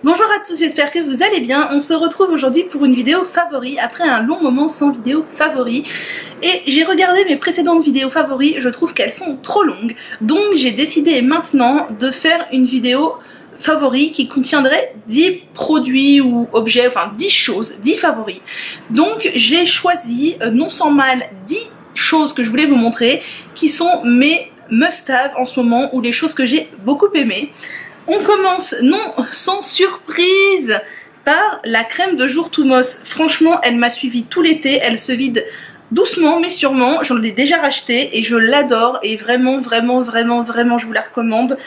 Bonjour à tous, j'espère que vous allez bien. On se retrouve aujourd'hui pour une vidéo favori après un long moment sans vidéo favori. Et j'ai regardé mes précédentes vidéos favoris, je trouve qu'elles sont trop longues. Donc j'ai décidé maintenant de faire une vidéo favori qui contiendrait 10 produits ou objets, enfin 10 choses, 10 favoris. Donc j'ai choisi, non sans mal, 10 choses que je voulais vous montrer qui sont mes must-have en ce moment ou les choses que j'ai beaucoup aimées. On commence, non sans surprise, par la crème de jour Thumos. Franchement, elle m'a suivi tout l'été, elle se vide doucement mais sûrement. J'en ai déjà racheté et je l'adore et vraiment, je vous la recommande.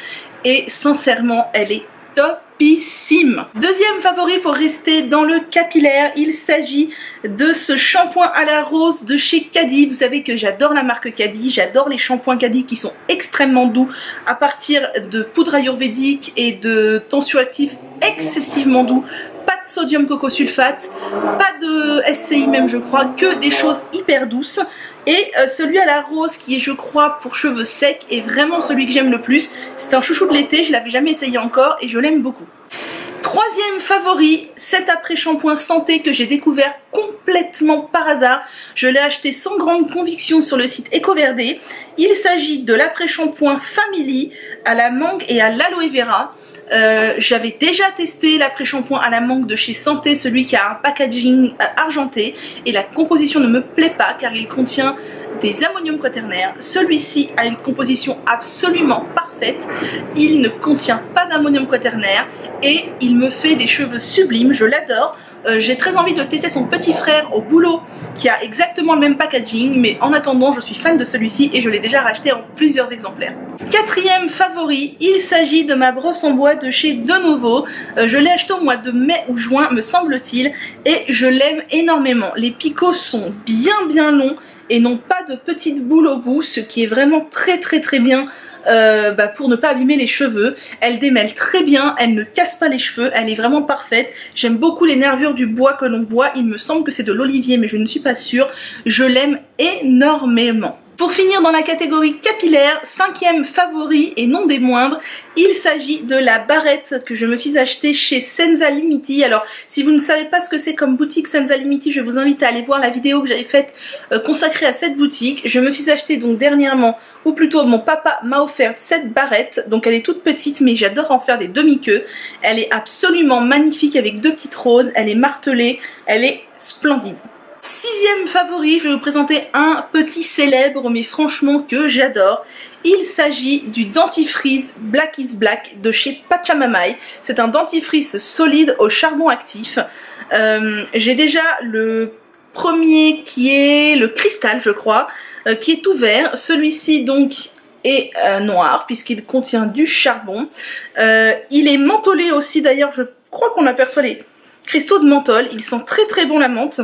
Et sincèrement, elle est topissime. Deuxième favori pour rester dans le capillaire, il s'agit de ce shampoing à la rose de chez Caddy. Vous savez que j'adore la marque Caddy, j'adore les shampoings Caddy qui sont extrêmement doux à partir de poudre ayurvédique et de tensioactifs excessivement doux. Pas de sodium cocosulfate, pas de SCI même je crois, que des choses hyper douces. Et celui à la rose qui est je crois pour cheveux secs est vraiment celui que j'aime le plus. C'est un chouchou de l'été, je l'avais jamais essayé encore et je l'aime beaucoup. Troisième favori, cet après-shampoing santé que j'ai découvert complètement par hasard. Je l'ai acheté sans grande conviction sur le site EcoVerde. Il s'agit de l'après-shampoing Family à la mangue et à l'aloe vera. J'avais déjà testé l'après-shampoing à la mangue de chez Santé, celui qui a un packaging argenté, et la composition ne me plaît pas car il contient des ammoniums quaternaires. Celui-ci a une composition absolument parfaite, il ne contient pas d'ammonium quaternaire et il me fait des cheveux sublimes, je l'adore. J'ai très envie de tester son petit frère au boulot qui a exactement le même packaging, mais en attendant je suis fan de celui-ci et je l'ai déjà racheté en plusieurs exemplaires. Quatrième favori, il s'agit de ma brosse en bois de chez Denovo. Je l'ai acheté au mois de mai ou juin me semble-t-il et je l'aime énormément. Les picots sont bien longs et n'ont pas de petites boules au bout, ce qui est vraiment très bien pour ne pas abîmer les cheveux. Elle démêle très bien, elle ne casse pas les cheveux, elle est vraiment parfaite. J'aime beaucoup les nervures du bois que l'on voit, il me semble que c'est de l'olivier mais je ne suis pas sûre. Je l'aime énormément. Pour finir dans la catégorie capillaire, cinquième favori et non des moindres, il s'agit de la barrette que je me suis achetée chez Senza Limiti. Alors si vous ne savez pas ce que c'est comme boutique Senza Limiti, je vous invite à aller voir la vidéo que j'avais faite consacrée à cette boutique. Je me suis achetée donc dernièrement, ou plutôt mon papa m'a offert cette barrette, donc elle est toute petite mais j'adore en faire des demi-queues. Elle est absolument magnifique avec deux petites roses, elle est martelée, elle est splendide. Sixième favori, je vais vous présenter un petit célèbre mais franchement que j'adore. Il s'agit du dentifrice Black is Black de chez Pachamamay. C'est un dentifrice solide au charbon actif. J'ai déjà le premier qui est le cristal je crois, qui est tout vert. Celui-ci donc est noir puisqu'il contient du charbon. Il est mentholé aussi d'ailleurs, je crois qu'on aperçoit les cristaux de menthol. Il sent très bon la menthe.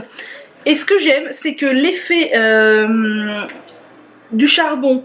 Et ce que j'aime, c'est que l'effet du charbon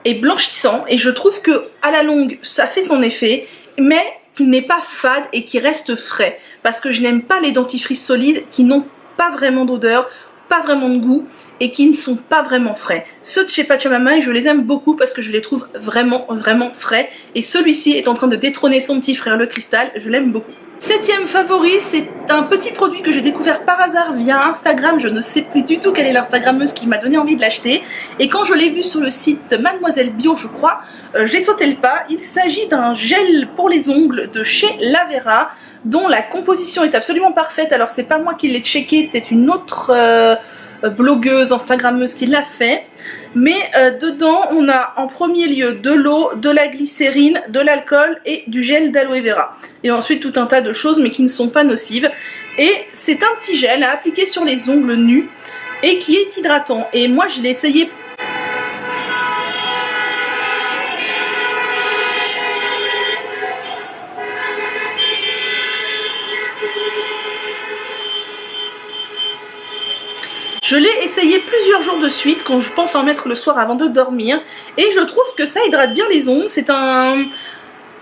est blanchissant et je trouve que à la longue, ça fait son effet, mais qu'il n'est pas fade et qui reste frais. Parce que je n'aime pas les dentifrices solides qui n'ont pas vraiment d'odeur, pas vraiment de goût et qui ne sont pas vraiment frais. Ceux de chez Pachamamay, je les aime beaucoup parce que je les trouve vraiment frais et celui-ci est en train de détrôner son petit frère le cristal, je l'aime beaucoup. Septième favori, c'est un petit produit que j'ai découvert par hasard via Instagram. Je ne sais plus du tout quelle est l'instagrammeuse qui m'a donné envie de l'acheter. Et quand je l'ai vu sur le site Mademoiselle Bio, je crois, j'ai sauté le pas. Il s'agit d'un gel pour les ongles de chez Lavera, dont la composition est absolument parfaite. Alors c'est pas moi qui l'ai checké, c'est une autre blogueuse, instagrammeuse qui l'a fait. Mais dedans on a en premier lieu de l'eau, de la glycérine, de l'alcool et du gel d'aloe vera. Et ensuite tout un tas de choses mais qui ne sont pas nocives. Et c'est un petit gel à appliquer sur les ongles nus et qui est hydratant. Et moi je l'ai essayé. Je l'ai essayé plusieurs jours de suite quand je pense en mettre le soir avant de dormir et je trouve que ça hydrate bien les ongles. C'est un...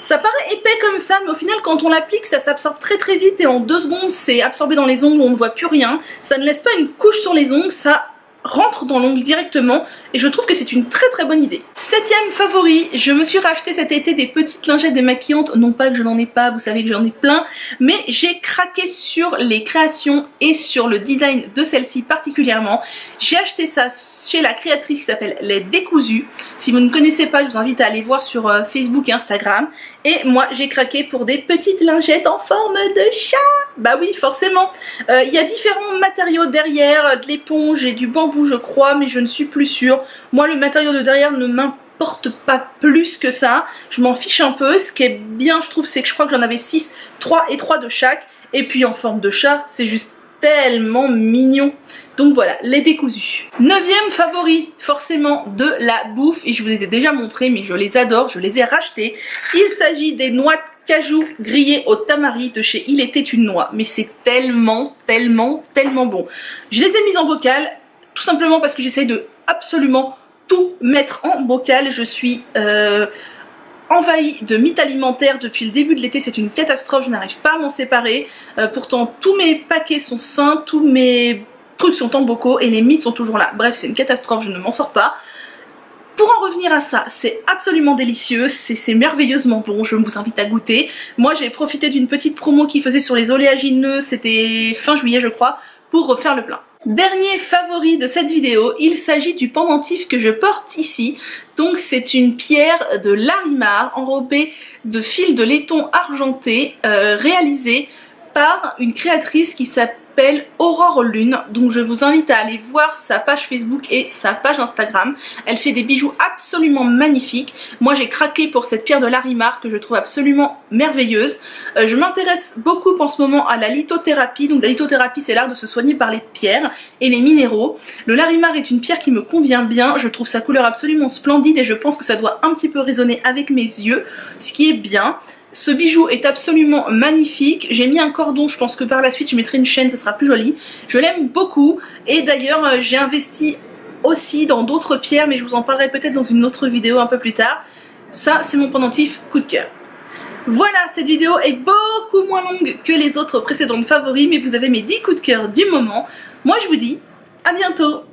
Ça paraît épais comme ça, mais au final quand on l'applique ça s'absorbe très vite et en 2 secondes c'est absorbé dans les ongles, on ne voit plus rien. Ça ne laisse pas une couche sur les ongles, ça rentre dans l'ongle directement et je trouve que c'est une très très bonne idée. 7e favori, je me suis racheté cet été des petites lingettes démaquillantes, non pas que je n'en ai pas, vous savez que j'en ai plein, mais j'ai craqué sur les créations et sur le design de celle-ci particulièrement. J'ai acheté ça chez la créatrice qui s'appelle Les Décousus. Si vous ne connaissez pas, je vous invite à aller voir sur Facebook et Instagram. Et moi j'ai craqué pour des petites lingettes en forme de chat. Bah oui, forcément. Il y a différents matériaux derrière, de l'éponge et du bambou je crois, mais je ne suis plus sûre. Moi le matériau de derrière ne m'importe pas plus que ça. Je m'en fiche un peu. Ce qui est bien je trouve c'est que je crois que j'en avais 6, 3 et 3 de chaque. Et puis en forme de chat, c'est juste tellement mignon. Donc voilà, Les Décousus. 9e favori, forcément de la bouffe, et je vous les ai déjà montrés, mais je les adore, je les ai rachetés. Il s'agit des noix de cajou grillées au tamari de chez Il était une noix, mais c'est tellement bon. Je les ai mises en bocal, tout simplement parce que j'essaye de absolument tout mettre en bocal. Je suis envahie de mythes alimentaires depuis le début de l'été, c'est une catastrophe, je n'arrive pas à m'en séparer. Pourtant tous mes paquets sont sains, tous mes trucs sont en bocaux et les mythes sont toujours là. Bref, c'est une catastrophe, je ne m'en sors pas. Pour en revenir à ça, c'est absolument délicieux, c'est merveilleusement bon, je vous invite à goûter. Moi j'ai profité d'une petite promo qui faisait sur les oléagineux, c'était fin juillet je crois, pour refaire le plein. Dernier favori de cette vidéo, il s'agit du pendentif que je porte ici. Donc c'est une pierre de Larimar enrobée de fils de laiton argenté réalisée par une créatrice qui s'appelle Aurore Lune. Donc je vous invite à aller voir sa page Facebook et sa page Instagram. Elle fait des bijoux absolument magnifiques. Moi j'ai craqué pour cette pierre de Larimar que je trouve absolument merveilleuse. Je m'intéresse beaucoup en ce moment à la lithothérapie. Donc la lithothérapie c'est l'art de se soigner par les pierres et les minéraux. Le Larimar est une pierre qui me convient bien. Je trouve sa couleur absolument splendide et je pense que ça doit un petit peu résonner avec mes yeux, ce qui est bien. Ce bijou est absolument magnifique, j'ai mis un cordon, je pense que par la suite je mettrai une chaîne, ça sera plus joli. Je l'aime beaucoup et d'ailleurs j'ai investi aussi dans d'autres pierres mais je vous en parlerai peut-être dans une autre vidéo un peu plus tard. Ça c'est mon pendentif coup de cœur. Voilà, cette vidéo est beaucoup moins longue que les autres précédentes favoris mais vous avez mes 10 coups de cœur du moment. Moi je vous dis à bientôt.